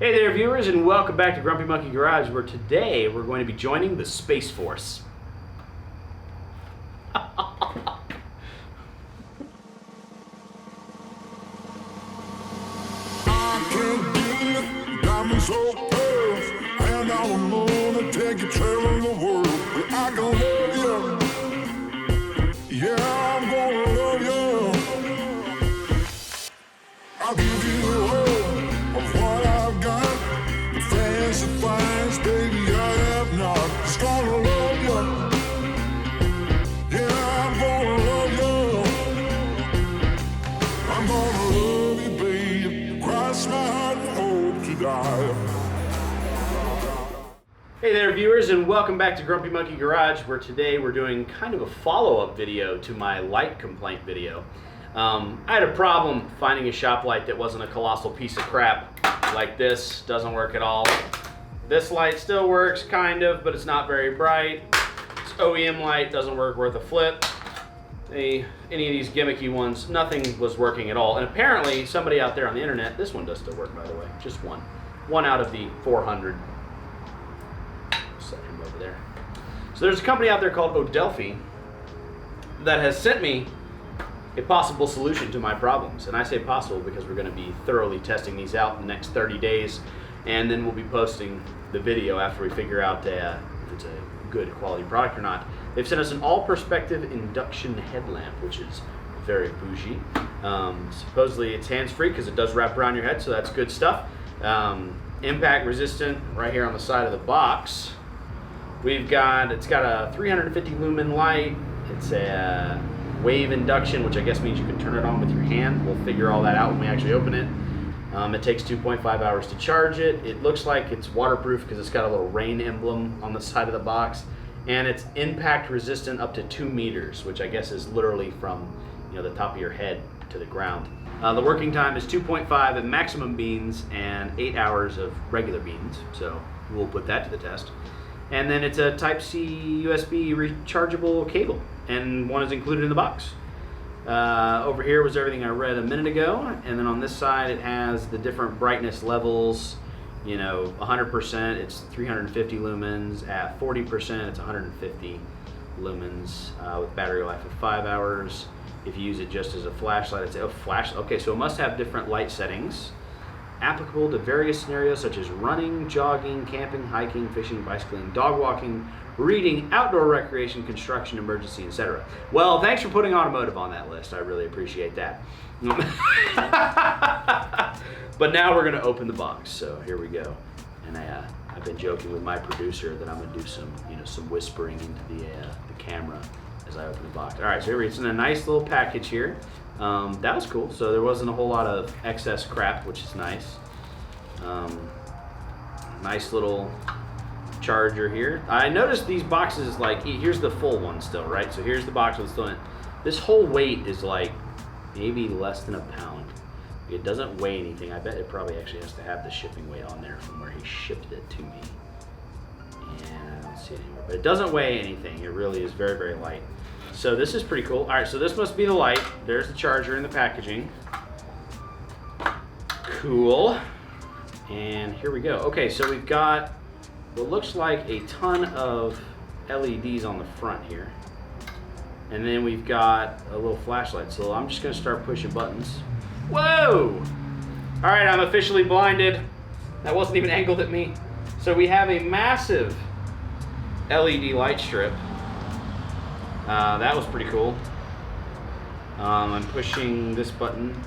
Hey there viewers, and welcome back to Grumpy Monkey Garage, where today we're going to be joining the Space Force. I'll give you all of what I've got. The fancy finds, baby, I have not. Just gonna love you. Yeah, I'm gonna love you. I'm gonna love you, baby. Cross my heart and hope to die. Hey there viewers, and welcome back to Grumpy Monkey Garage, where today we're doing kind of a follow-up video to my light complaint video. I had a problem finding a shop light that wasn't a colossal piece of crap like this. Doesn't work at all. This light still works, kind of, but it's not very bright. It's OEM light, doesn't work worth a flip. Any of these gimmicky ones, nothing was working at all. And apparently, somebody out there on the internet, this one does still work, by the way, just one. One out of the 400. Set him over there. So there's a company out there called Odelfi that has sent me a possible solution to my problems. And I say possible because we're going to be thoroughly testing these out in the next 30 days, and then we'll be posting the video after we figure out if it's a good quality product or not. They've sent us an all-perspective induction headlamp, which is very bougie. Supposedly it's hands-free because it does wrap around your head, so that's good stuff. Impact resistant right here on the side of the box. It's got a 350 lumen light. It's a wave induction, which I guess means you can turn it on with your hand. We'll figure all that out when we actually open it. It takes 2.5 hours to charge it. It looks like it's waterproof because it's got a little rain emblem on the side of the box, and it's impact resistant up to 2 meters, which I guess is literally from the top of your head to the ground. The working time is 2.5 at maximum beans and 8 hours of regular beans, so we'll put that to the test. And then it's a Type-C USB rechargeable cable, and one is included in the box. Over here was everything I read a minute ago, and then on this side it has the different brightness levels. 100% it's 350 lumens, at 40% it's 150 lumens, with battery life of 5 hours. If you use it just as a flashlight, it's okay, so it must have different light settings applicable to various scenarios such as running, jogging, camping, hiking, fishing, bicycling, dog walking, reading, outdoor recreation, construction, emergency, etc. Well, thanks for putting automotive on that list. I really appreciate that. But now we're going to open the box. So here we go. And I've been joking with my producer that I'm going to do some whispering into the camera as I open the box. All right, so here it's in a nice little package here. That was cool. So there wasn't a whole lot of excess crap, which is nice. Nice little charger here. I noticed these boxes, like, here's the full one still, right? So here's the box with still in it. This whole weight is like maybe less than a pound. It doesn't weigh anything. I bet it probably actually has to have the shipping weight on there from where he shipped it to me. And I don't see it anymore. But it doesn't weigh anything. It really is very, very light. So this is pretty cool. All right, so this must be the light. There's the charger in the packaging. Cool. And here we go. Okay, so we've got what looks like a ton of LEDs on the front here. And then we've got a little flashlight. So I'm just gonna start pushing buttons. Whoa! All right, I'm officially blinded. That wasn't even angled at me. So we have a massive LED light strip. That was pretty cool. I'm pushing this button.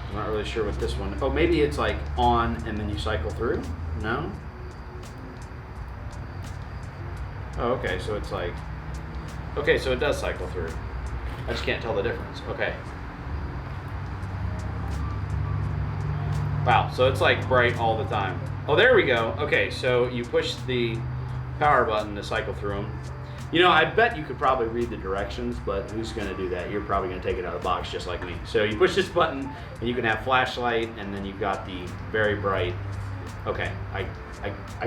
I'm not really sure what this one. Oh, maybe it's like on and then you cycle through? No? Oh, okay, so it's like, okay, so it does cycle through. I just can't tell the difference. Okay. Wow, so it's like bright all the time. Oh, there we go. Okay, so you push the power button to cycle through them. I bet you could probably read the directions, but who's going to do that? You're probably going to take it out of the box just like me. So you push this button, and you can have flashlight, and then you've got the very bright. Okay, I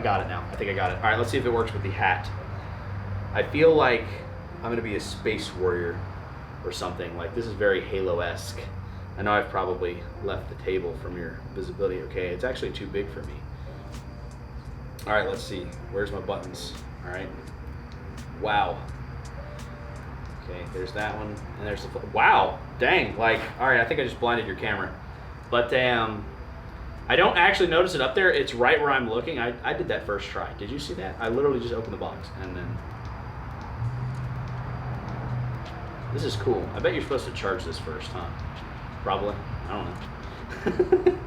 got it now. I think I got it. All right, let's see if it works with the hat. I feel like I'm going to be a space warrior or something. Like, this is very Halo-esque. I know I've probably left the table from your visibility. Okay, it's actually too big for me. All right, let's see. Where's my buttons? All right. Wow. Okay, there's that one, and there's the, wow, dang, like, all right, I think I just blinded your camera. But I don't actually notice it up there. It's right where I'm looking. I did that first try. Did you see that? I literally just opened the box, and then, this is cool. I bet you're supposed to charge this first, huh? Probably, I don't know.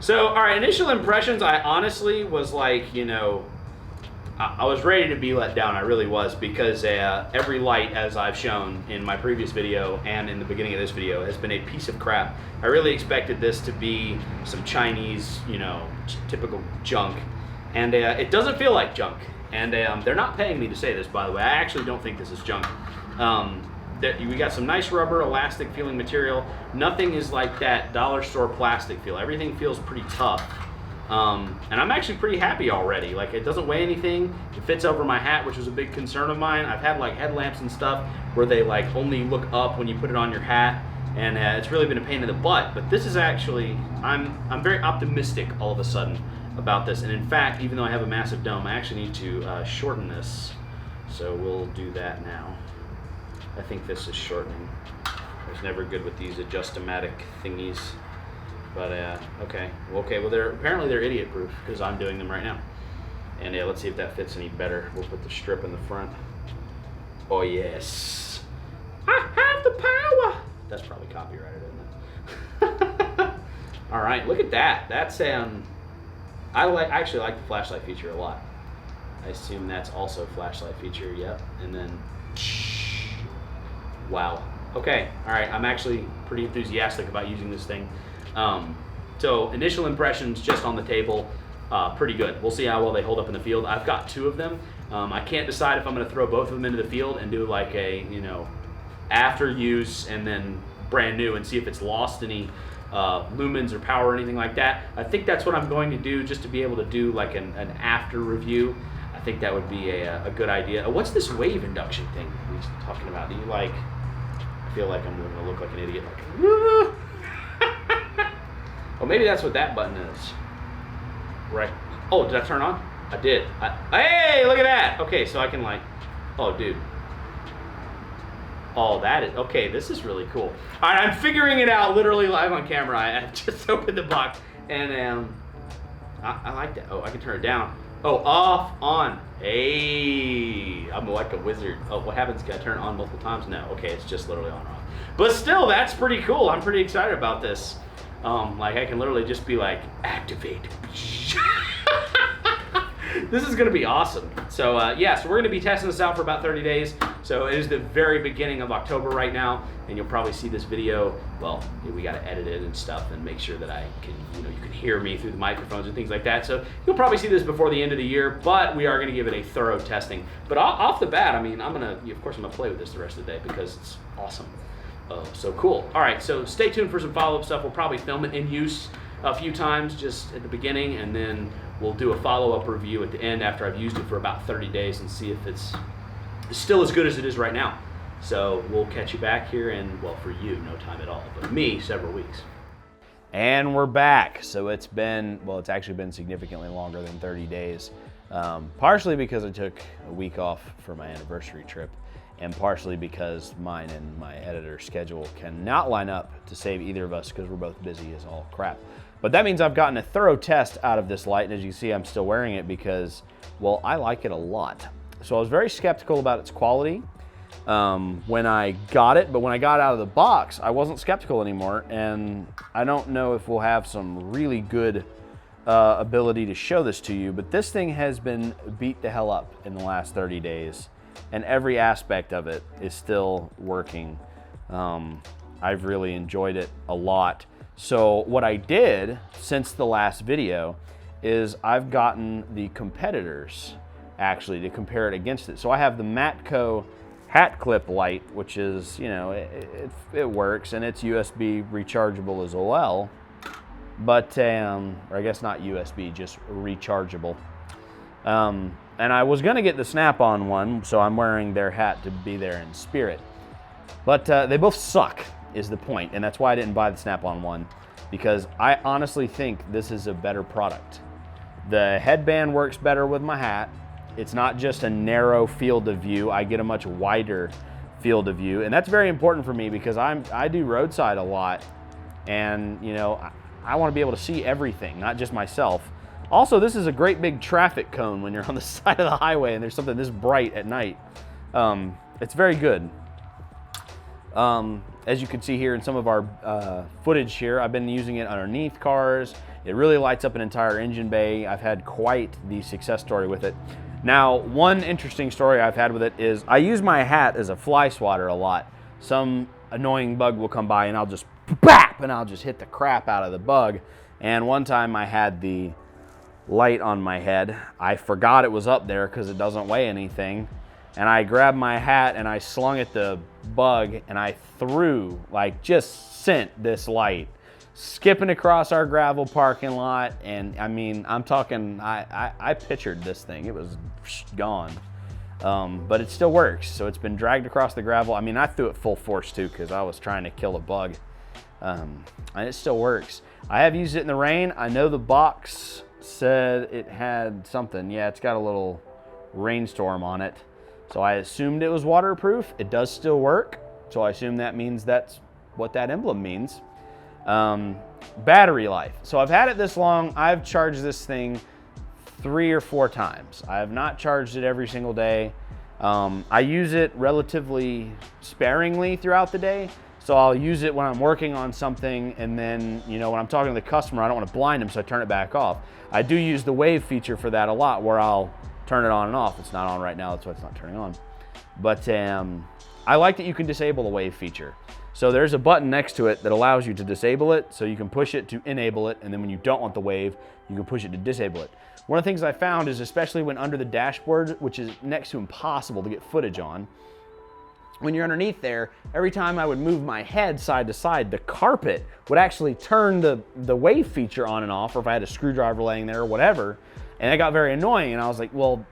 So, all right, initial impressions, I honestly was like, you know, I was ready to be let down. I really was, because every light, as I've shown in my previous video and in the beginning of this video, has been a piece of crap. I really expected this to be some Chinese, you know, typical junk, and it doesn't feel like junk. And they're not paying me to say this, by the way. I actually don't think this is junk. We got some nice rubber, elastic feeling material. Nothing is like that dollar store plastic feel. Everything feels pretty tough. And I'm actually pretty happy already. Like, it doesn't weigh anything. It fits over my hat, which was a big concern of mine. I've had like headlamps and stuff where they like only look up when you put it on your hat, and it's really been a pain in the butt. But this is actually, I'm very optimistic all of a sudden about this. And in fact, even though I have a massive dome, I actually need to shorten this. So we'll do that now. I think this is shortening. I was never good with these adjust-o-matic thingies. But okay, well apparently they're idiot proof, because I'm doing them right now. And let's see if that fits any better. We'll put the strip in the front. Oh yes, I have the power. That's probably copyrighted, isn't it? All right, look at that. That's I actually like the flashlight feature a lot. I assume that's also flashlight feature. Yep. And then, wow. Okay, all right. I'm actually pretty enthusiastic about using this thing. So initial impressions just on the table, pretty good. We'll see how well they hold up in the field. I've got two of them. I can't decide if I'm going to throw both of them into the field and do like a, you know, after use and then brand new, and see if it's lost any lumens or power or anything like that. I think that's what I'm going to do, just to be able to do like an after review. I think that would be a good idea. What's this wave induction thing we were talking about? Do you like, I feel like I'm going to look like an idiot. Like, oh, maybe that's what that button is. Right. Oh, did I turn on? I did. Hey, look at that. Okay, so I can like, oh, dude. Oh, that is, okay, this is really cool. All right, I'm figuring it out literally live on camera. I just opened the box, and I like that. Oh, I can turn it down. Oh, off, on. Hey, I'm like a wizard. Oh, what happens? Can I turn it on multiple times? No. Okay, it's just literally on and off. But still, that's pretty cool. I'm pretty excited about this. Like, I can literally just be like, activate. This is going to be awesome. So, yeah, so we're going to be testing this out for about 30 days. So it is the very beginning of October right now, and you'll probably see this video. Well, we got to edit it and stuff and make sure that I can, you know, you can hear me through the microphones and things like that. So you'll probably see this before the end of the year, but we are going to give it a thorough testing. But off the bat, I mean, of course, I'm going to play with this the rest of the day because it's awesome. So cool. All right, so stay tuned for some follow-up stuff. We'll probably film it in use a few times just at the beginning, and then we'll do a follow-up review at the end after I've used it for about 30 days and see if it's still as good as it is right now. So we'll catch you back here in, well, for you, no time at all, but me, several weeks. And we're back. So it's actually been significantly longer than 30 days, partially because I took a week off for my anniversary trip, and partially because mine and my editor's schedule cannot line up to save either of us because we're both busy as all crap. But that means I've gotten a thorough test out of this light, and as you see, I'm still wearing it because, well, I like it a lot. So I was very skeptical about its quality when I got it, but when I got it out of the box, I wasn't skeptical anymore, and I don't know if we'll have some really good ability to show this to you, but this thing has been beat the hell up in the last 30 days, and every aspect of it is still working. I've really enjoyed it a lot. So what I did since the last video is I've gotten the competitors actually to compare it against it. So I have the Matco hat clip light, which is, you know, it works, and it's USB rechargeable as well, but or I guess not USB, just rechargeable. And I was gonna get the Snap-on one, so I'm wearing their hat to be there in spirit, but they both suck is the point, and that's why I didn't buy the Snap-on one, because I honestly think this is a better product. The headband works better with my hat. It's not just a narrow field of view. I get a much wider field of view, and that's very important for me because I do roadside a lot, and you know, I want to be able to see everything, not just myself. Also, this is a great big traffic cone when you're on the side of the highway and there's something this bright at night. It's very good. As you can see here in some of our footage here, I've been using it underneath cars. It really lights up an entire engine bay. I've had quite the success story with it. Now, one interesting story I've had with it is I use my hat as a fly swatter a lot. Some annoying bug will come by and I'll just bap, and I'll just hit the crap out of the bug. And one time I had the light on my head. I forgot it was up there because it doesn't weigh anything. And I grabbed my hat and I slung at the bug and I threw, like just sent this light skipping across our gravel parking lot. And I mean, I'm talking, I pictured this thing. It was gone. But it still works. So it's been dragged across the gravel. I mean, I threw it full force too because I was trying to kill a bug. And it still works. I have used it in the rain. I know the box said it had something. Yeah, it's got a little rainstorm on it. So I assumed it was waterproof. It does still work. So I assume that means that's what that emblem means. Battery life. So I've had it this long. I've charged this thing 3 or 4 times. I have not charged it every single day. I use it relatively sparingly throughout the day. So I'll use it when I'm working on something, and then, you know, when I'm talking to the customer, I don't want to blind them, so I turn it back off. I do use the wave feature for that a lot, where I'll turn it on and off. It's not on right now, that's why it's not turning on. But I like that you can disable the wave feature. So there's a button next to it that allows you to disable it, so you can push it to enable it, and then when you don't want the wave, you can push it to disable it. One of the things I found is, especially when under the dashboard, which is next to impossible to get footage on, when you're underneath there, every time I would move my head side to side, the carpet would actually turn the wave feature on and off, or if I had a screwdriver laying there or whatever, and it got very annoying, and I was like, well,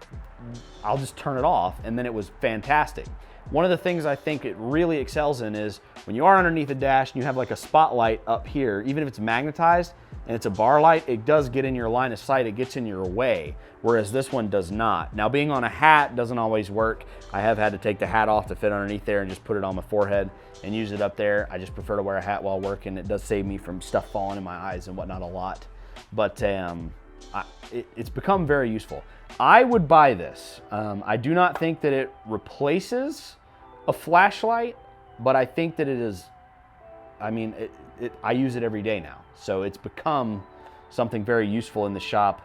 I'll just turn it off, and then it was fantastic. One of the things I think it really excels in is when you are underneath the dash and you have like a spotlight up here, even if it's magnetized and it's a bar light, it does get in your line of sight, it gets in your way, whereas this one does not. Now, being on a hat doesn't always work. I have had to take the hat off to fit underneath there and just put it on my forehead and use it up there. I just prefer to wear a hat while working. It does save me from stuff falling in my eyes and whatnot a lot. But it's become very useful. I would buy this. I do not think that it replaces a flashlight, but I think that it is, I mean, I use it every day now. So it's become something very useful in the shop.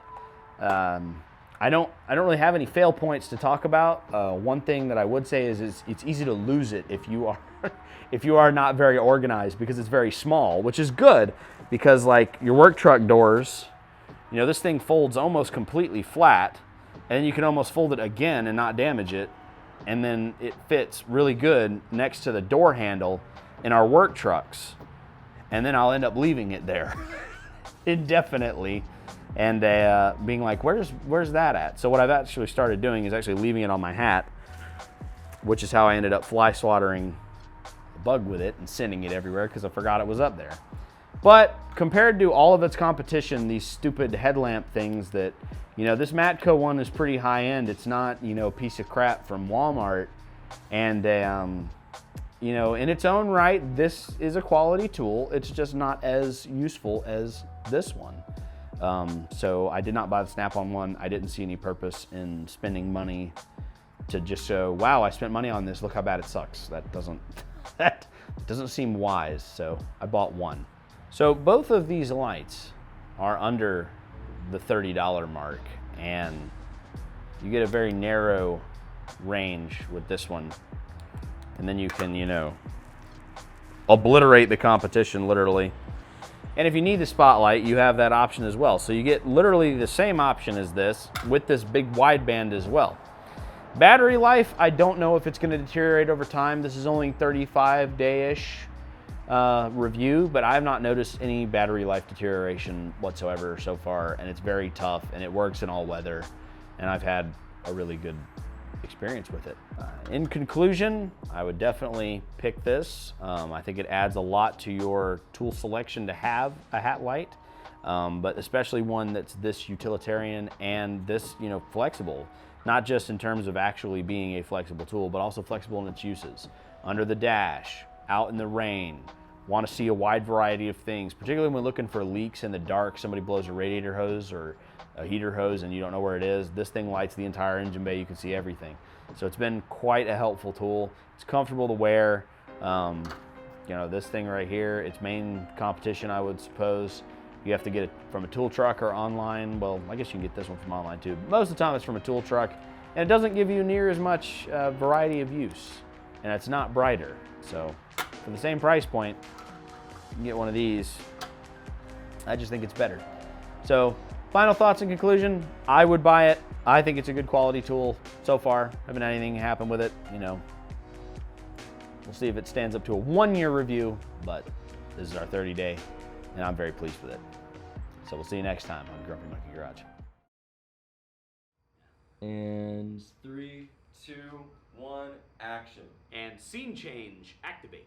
I don't really have any fail points to talk about. One thing that I would say is it's easy to lose it if you are if you are not very organized, because it's very small, which is good because like your work truck doors, you know, this thing folds almost completely flat, and then you can almost fold it again and not damage it, and then it fits really good next to the door handle in our work trucks, and then I'll end up leaving it there indefinitely and being like, where's that at? So what I've actually started doing is actually leaving it on my hat, which is how I ended up fly swattering a bug with it and sending it everywhere because I forgot it was up there. But compared to all of its competition, these stupid headlamp things that, you know, this Matco one is pretty high end. It's not, you know, a piece of crap from Walmart. And, you know, in its own right, this is a quality tool. It's just not as useful as this one. So I did not buy the Snap-on one. I didn't see any purpose in spending money to just show, wow, I spent money on this. Look how bad it sucks. That doesn't seem wise. So I bought one. So both of these lights are under the $30 mark, and you get a very narrow range with this one. And then you can, you know, obliterate the competition literally. And if you need the spotlight, you have that option as well. So you get literally the same option as this with this big wideband as well. Battery life, I don't know if it's going to deteriorate over time. This is only 35-day-ish review, but I have not noticed any battery life deterioration whatsoever so far, and it's very tough, and it works in all weather, and I've had a really good experience with it. In conclusion, I would definitely pick this. I think it adds a lot to your tool selection to have a hat light, but especially one that's this utilitarian and this, you know, flexible. Not just in terms of actually being a flexible tool, but also flexible in its uses. Under the dash, out in the rain, want to see a wide variety of things, particularly when looking for leaks in the dark. Somebody blows a radiator hose or a heater hose and you don't know where it is. This thing lights the entire engine bay. You can see everything. So it's been quite a helpful tool. It's comfortable to wear. You know, this thing right here, its main competition, I would suppose, you have to get it from a tool truck or online. Well, I guess you can get this one from online too. Most of the time it's from a tool truck, and it doesn't give you near as much variety of use, and it's not brighter. So for the same price point, you can get one of these. I just think it's better. So final thoughts in conclusion, I would buy it. I think it's a good quality tool so far. Haven't had anything happen with it, you know. We'll see if it stands up to a 1-year review, but this is our 30-day, and I'm very pleased with it. So we'll see you next time on Grumpy Monkey Garage. And 3, 2, 1, action. And scene change, activate.